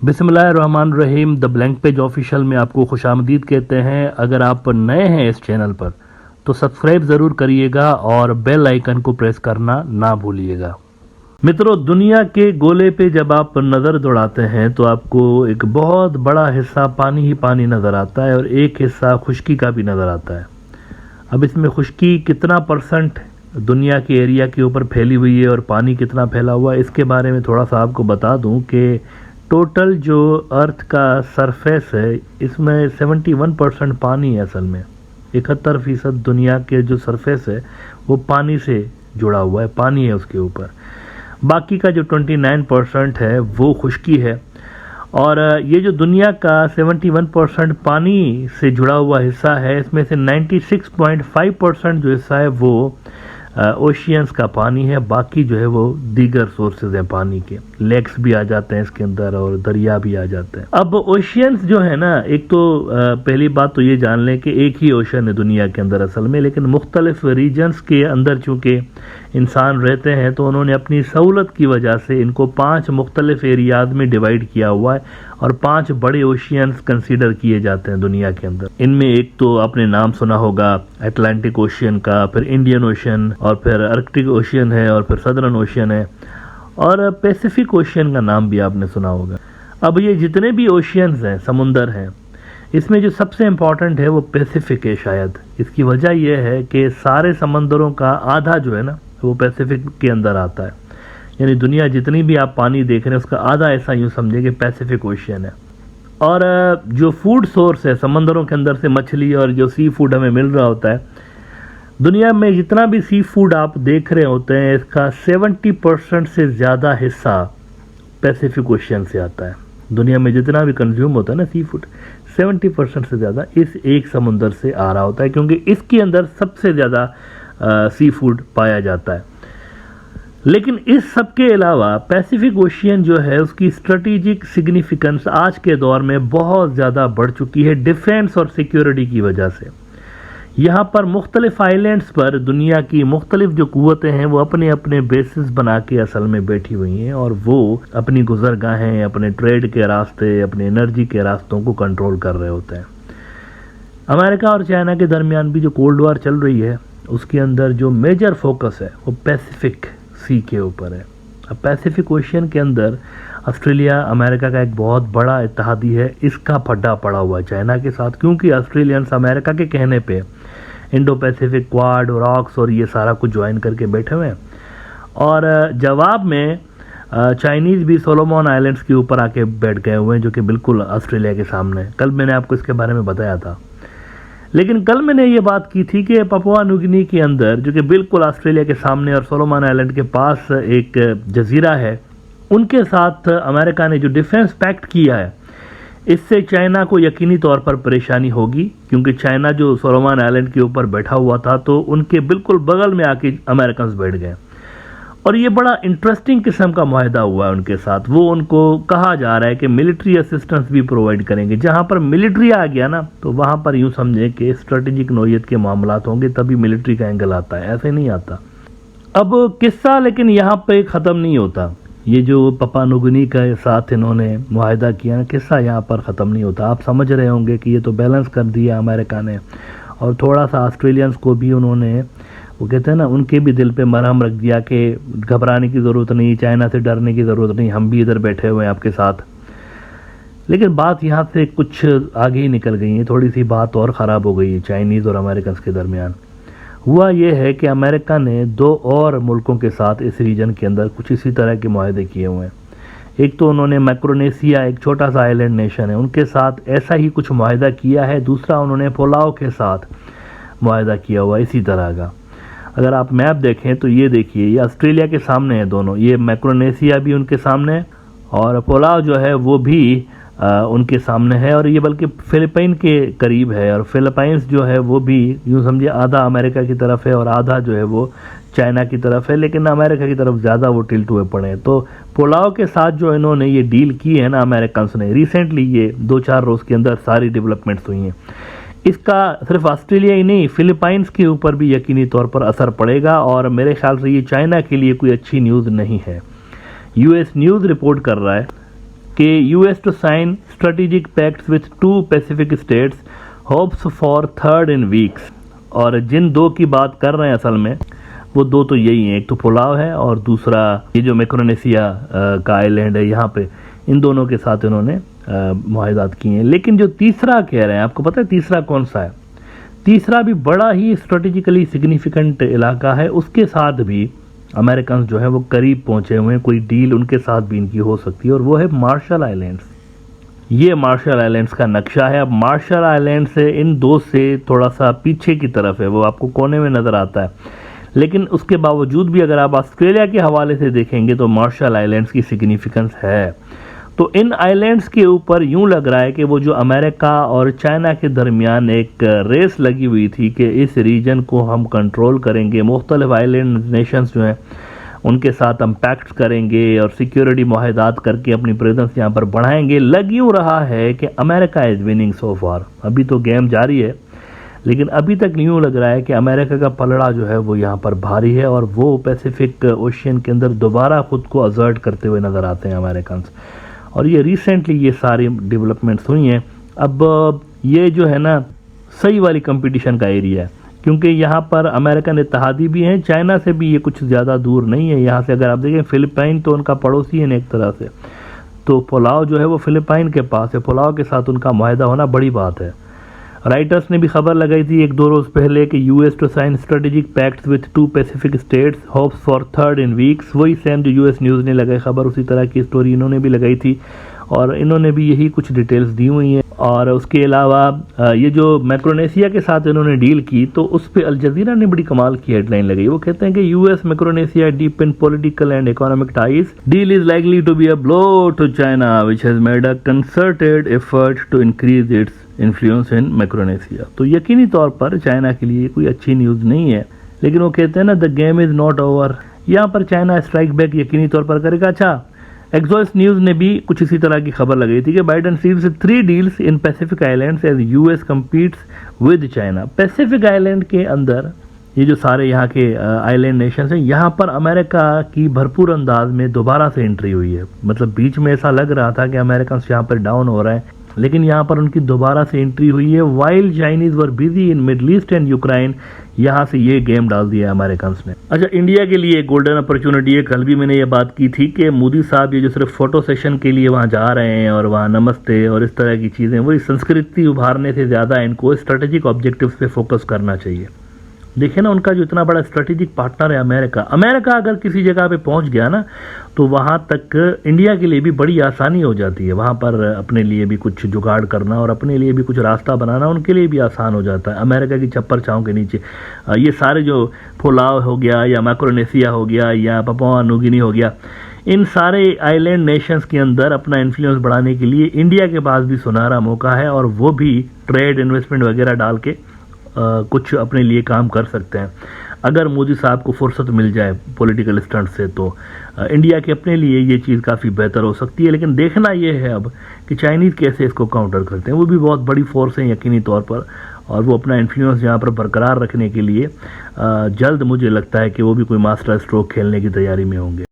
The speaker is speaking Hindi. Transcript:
बिस्मिल्लाहिर्रहमानिर्रहीम। द ब्लैंक पेज ऑफिशियल में आपको खुशामदीद कहते हैं। अगर आप नए हैं इस चैनल पर तो सब्सक्राइब ज़रूर करिएगा और बेल आइकन को प्रेस करना ना भूलिएगा। मित्रों, दुनिया के गोले पे जब आप नज़र दौड़ाते हैं तो आपको एक बहुत बड़ा हिस्सा पानी ही पानी नज़र आता है और एक हिस्सा खुश्की का भी नज़र आता है। अब इसमें खुश्की कितना परसेंट दुनिया के एरिया के ऊपर फैली हुई है और पानी कितना फैला हुआ है, इसके बारे में थोड़ा सा आपको बता दूं कि टोटल जो अर्थ का सरफेस है इसमें 71% पानी है। असल में 71% दुनिया के जो सरफेस है वो पानी से जुड़ा हुआ है, पानी है उसके ऊपर। बाकी का जो 29% है वो खुश्की है। और ये जो दुनिया का 71% पानी से जुड़ा हुआ हिस्सा है, इसमें से 96.5% जो हिस्सा है वो ओशियंस का पानी है। बाकी जो है वो दीगर सोर्सेज हैं पानी के, लेक्स भी आ जाते हैं इसके अंदर और दरिया भी आ जाते हैं। अब ओशियंस जो है ना, एक तो पहली बात तो ये जान लें कि एक ही ओशन है दुनिया के अंदर असल में, लेकिन मुख्तलिफ रीजन्स के अंदर चूँकि इंसान रहते हैं तो उन्होंने अपनी सहूलत की वजह से इनको 5 मुख्तलिफ एरियाज में डिवाइड किया हुआ है और 5 बड़े ओशियंस कंसीडर किए जाते हैं दुनिया के अंदर। इनमें एक तो आपने नाम सुना होगा अटलांटिक ओशियन का, फिर इंडियन ओशियन, और फिर आर्कटिक ओशियन है, और फिर सदर्न ओशियन है, और पैसिफिक ओशियन का नाम भी आपने सुना होगा। अब ये जितने भी ओशियंस हैं, समुंदर हैं, इसमें जो सबसे इम्पॉर्टेंट है वो पैसिफिक है शायद। इसकी वजह यह है कि सारे समंदरों का आधा जो है ना वो पैसिफिक के अंदर आता है। यानी दुनिया जितनी भी आप पानी देख रहे हैं उसका आधा ऐसा यूँ समझे कि पैसिफिक ओशियन है। और जो फूड सोर्स है समंदरों के अंदर से मछली और जो सी फूड हमें मिल रहा होता है, दुनिया में जितना भी सी फूड आप देख रहे होते हैं इसका 70% से ज़्यादा हिस्सा पैसिफिक ओशियन से आता है। दुनिया में जितना भी कंज्यूम होता है ना सी फूड, 70% से ज़्यादा इस एक समुंदर से आ रहा होता है, क्योंकि इसके अंदर सबसे ज़्यादा सी फूड पाया जाता है। लेकिन इस सब के अलावा पैसिफिक ओशियन जो है उसकी स्ट्रेटेजिक सिग्निफिकेंस आज के दौर में बहुत ज़्यादा बढ़ चुकी है डिफेंस और सिक्योरिटी की वजह से। यहाँ पर मुख्तलिफ आइलैंड्स पर दुनिया की मुख्तलिफ जो कुव्वतें हैं वो अपने अपने बेसिस बना के असल में बैठी हुई हैं और वो अपनी गुजरगाहें, अपने ट्रेड के रास्ते, अपने एनर्जी के रास्तों को कंट्रोल कर रहे होते हैं। अमेरिका और चाइना के दरमियान भी जो कोल्ड वार चल रही है उसके अंदर जो मेजर फोकस है वो पैसिफिक सी के ऊपर है। अब पैसिफिक ओशियन के अंदर ऑस्ट्रेलिया अमेरिका का एक बहुत बड़ा इत्तेहादी है, इसका फड्डा पड़ा हुआ है चाइना के साथ, क्योंकि ऑस्ट्रेलियंस अमेरिका के कहने पे इंडो पैसिफिक क्वाड और ऑक्स और ये सारा कुछ ज्वाइन करके बैठे हुए हैं। और जवाब में चाइनीज़ भी सोलोमन आइलैंड्स के ऊपर आके बैठ गए हुए हैं, जो कि बिल्कुल ऑस्ट्रेलिया के सामने। कल मैंने आपको इसके बारे में बताया था, लेकिन कल मैंने ये बात की थी कि पपुआ न्यू गिनी के अंदर, जो कि बिल्कुल ऑस्ट्रेलिया के सामने और सोलोमन आइलैंड के पास एक जजीरा है, उनके साथ अमेरिका ने जो डिफेंस पैक्ट किया है इससे चाइना को यकीनी तौर पर परेशानी होगी, क्योंकि चाइना जो सोलोमन आइलैंड के ऊपर बैठा हुआ था तो उनके बिल्कुल बगल में आके अमेरिकन बैठ गए और ये बड़ा इंटरेस्टिंग किस्म का मुआहदा हुआ है उनके साथ। वो उनको कहा जा रहा है कि मिलिट्री असिस्टेंस भी प्रोवाइड करेंगे। जहाँ पर मिलिट्री आ गया ना तो वहाँ पर यूँ समझें कि स्ट्रेटेजिक नौयत के मामलात होंगे, तभी मिलिट्री का एंगल आता है, ऐसे नहीं आता। अब किस्सा लेकिन यहाँ पे ख़त्म नहीं होता। ये जो पपुआ न्यू गिनी के साथ इन्होंने मुआहदा किया ना, किस्सा यहाँ पर ख़त्म नहीं होता। आप समझ रहे होंगे कि ये तो बैलेंस कर दिया अमेरिका ने और थोड़ा सा ऑस्ट्रेलियंस को भी उन्होंने, वो कहते हैं ना, उनके भी दिल पे मरहम रख दिया कि घबराने की ज़रूरत नहीं, चाइना से डरने की ज़रूरत नहीं, हम भी इधर बैठे हुए हैं आपके साथ। लेकिन बात यहाँ से कुछ आगे ही निकल गई है, थोड़ी सी बात और ख़राब हो गई है चाइनीज़ और अमेरिकन के दरमियान। हुआ ये है कि अमेरिका ने 2 और मुल्कों के साथ इस रीजन के अंदर कुछ इसी तरह के मुआहदे किए हुए हैं। एक तो उन्होंने मैक्रोनेशिया, एक छोटा सा आइलैंड नेशन है, उनके साथ ऐसा ही कुछ मुआहदा किया है। दूसरा उन्होंने पोलाव के साथ मुआहदा किया हुआ इसी तरह का। अगर आप मैप देखें तो ये देखिए, ये ऑस्ट्रेलिया के सामने है दोनों, ये मैक्रोनेशिया भी उनके सामने और पोलाव जो है वो भी उनके सामने है, और ये बल्कि फिलिपाइन के करीब है। और फिलिपाइंस जो है वो भी यूँ समझिए आधा अमेरिका की तरफ है और आधा जो है वो चाइना की तरफ है, लेकिन अमेरिका की तरफ ज़्यादा वो टिल्ट हुए पड़े हैं। तो पोलाव के साथ जो इन्होंने ये डील की है ना अमेरिकन ने, रिसेंटली ये 2-4 रोज़ के अंदर सारी डेवलपमेंट्स हुई हैं। इसका सिर्फ ऑस्ट्रेलिया ही नहीं, फिलिपाइंस के ऊपर भी यकीनी तौर पर असर पड़ेगा और मेरे ख्याल से ये चाइना के लिए कोई अच्छी न्यूज़ नहीं है। यूएस न्यूज़ रिपोर्ट कर रहा है कि US to sign strategic pacts with 2 Pacific states, hopes for third in weeks. और जिन 2 की बात कर रहे हैं असल में वो 2 तो यही हैं, एक तो पुलाव है और दूसरा ये जो मैक्रोनेशिया का आइलैंड है यहाँ पे, इन दोनों के साथ इन्होंने मुआहदात किए हैं। लेकिन जो तीसरा कह रहे हैं, आपको पता है तीसरा कौन सा है? तीसरा भी बड़ा ही स्ट्रेटेजिकली सिग्निफिकेंट इलाका है, उसके साथ भी अमेरिकन जो है वो करीब पहुंचे हुए हैं, कोई डील उनके साथ भी इनकी हो सकती है, और वो है मार्शल आइलैंड्स। ये मार्शल आइलैंड्स का नक्शा है। अब मार्शल आइलैंड से इन 2 से थोड़ा सा पीछे की तरफ है, वो आपको कोने में नज़र आता है, लेकिन उसके बावजूद भी अगर आप ऑस्ट्रेलिया के हवाले से देखेंगे तो मार्शल आइलैंड्स की सिग्निफिकेंस है। तो इन आइलैंड्स के ऊपर यूं लग रहा है कि वो जो अमेरिका और चाइना के दरमियान एक रेस लगी हुई थी कि इस रीजन को हम कंट्रोल करेंगे, मुख्तलिफ आइलैंड नेशंस जो हैं उनके साथ हम पैक्ट्स करेंगे और सिक्योरिटी मुआहदात करके अपनी प्रेजेंस यहाँ पर बढ़ाएंगे। लग यूँ रहा है कि अमेरिका इज़ विनिंग सो फार। अभी तो गेम जारी है, लेकिन अभी तक यूँ लग रहा है कि अमेरिका का पलड़ा जो है वो यहाँ पर भारी है और वो पैसिफिक ओशियन के अंदर दोबारा खुद को असर्ट करते हुए नज़र आते हैं अमेरिकन। और ये रिसेंटली ये सारी डेवलपमेंट्स हुई हैं। अब ये जो है ना सही वाली कंपटीशन का एरिया है, क्योंकि यहाँ पर अमेरिकन इत्तेहादी भी हैं, चाइना से भी ये कुछ ज़्यादा दूर नहीं है। यहाँ से अगर आप देखें फिलिपाइन तो उनका पड़ोसी है एक तरह से, तो पुलाव जो है वो फिलिपाइन के पास है, पुलाव के साथ उनका मुआहदा होना बड़ी बात है। राइटर्स ने भी खबर लगाई थी 1-2 रोज़ पहले कि US to sign strategic pacts with 2 Pacific states, hopes for third in weeks. वही सेम जो यूएस न्यूज़ ने लगाई खबर, उसी तरह की स्टोरी इन्होंने भी लगाई थी और इन्होंने भी यही कुछ डिटेल्स दी हुई हैं। और उसके अलावा ये जो मैक्रोनेशिया के साथ इन्होंने डील की तो उस पर अल जज़ीरा ने बड़ी कमाल की हेडलाइन लगाई। वो कहते हैं कि US Micronesia deep in political and economic ties, deal is likely to be a blow to China which has made a concerted effort to increase its influence in Micronesia. तो यकीनी तौर पर चाइना के लिए कोई अच्छी न्यूज़ नहीं है, लेकिन वो कहते हैं ना the game is not over. यहाँ पर चाइना स्ट्राइक बैक यकीनी तौर पर करेगा। अच्छा, एक्सोस न्यूज़ ने भी कुछ इसी तरह की खबर लगाई थी कि बाइडेन सीव्स 3 deals in Pacific islands as US competes with China. Pacific island के अंदर ये जो सारे यहाँ के आइलैंड नेशंस हैं, यहाँ पर अमेरिका की भरपूर अंदाज में दोबारा से एंट्री हुई है। मतलब बीच में ऐसा लग रहा था कि अमेरिकन यहाँ पर डाउन हो रहे हैं, लेकिन यहाँ पर उनकी दोबारा से एंट्री हुई है। While Chinese were busy in middle east and Ukraine, यहाँ से ये गेम डाल दिया अमेरिकन ने। अच्छा, इंडिया के लिए एक गोल्डन अपॉर्चुनिटी है। कल भी मैंने ये बात की थी कि मोदी साहब ये जो सिर्फ फोटो सेशन के लिए वहाँ जा रहे हैं और वहाँ नमस्ते और इस तरह की चीज़ें, वही संस्कृति उभारने से ज़्यादा इनको स्ट्रेटेजिक ऑब्जेक्टिव्स पे फोकस करना चाहिए। देखिए ना, उनका जो इतना बड़ा स्ट्रेटेजिक पार्टनर है अमेरिका, अमेरिका अगर किसी जगह पे पहुंच गया ना तो वहां तक इंडिया के लिए भी बड़ी आसानी हो जाती है। वहां पर अपने लिए भी कुछ जुगाड़ करना और अपने लिए भी कुछ रास्ता बनाना उनके लिए भी आसान हो जाता है अमेरिका की चप्पर छांव के नीचे। ये सारे जो पुलाव हो गया या मैक्रोनेशिया हो गया या पापुआ न्यू गिनी हो गया, इन सारे आइलैंड नेशंस के अंदर अपना इन्फ्लुएंस बढ़ाने के लिए इंडिया के पास भी सुनहरा मौका है और वो भी ट्रेड इन्वेस्टमेंट वगैरह डाल के कुछ अपने लिए काम कर सकते हैं। अगर मोदी साहब को फुर्सत मिल जाए पॉलिटिकल स्टंट से तो इंडिया के अपने लिए ये चीज़ काफ़ी बेहतर हो सकती है। लेकिन देखना ये है अब कि चाइनीज़ कैसे इसको काउंटर करते हैं। वो भी बहुत बड़ी फोर्स है यकीनी तौर पर, और वो अपना इन्फ्लुएंस यहाँ पर बरकरार रखने के लिए जल्द मुझे लगता है कि वो भी कोई मास्टर स्ट्रोक खेलने की तैयारी में होंगे।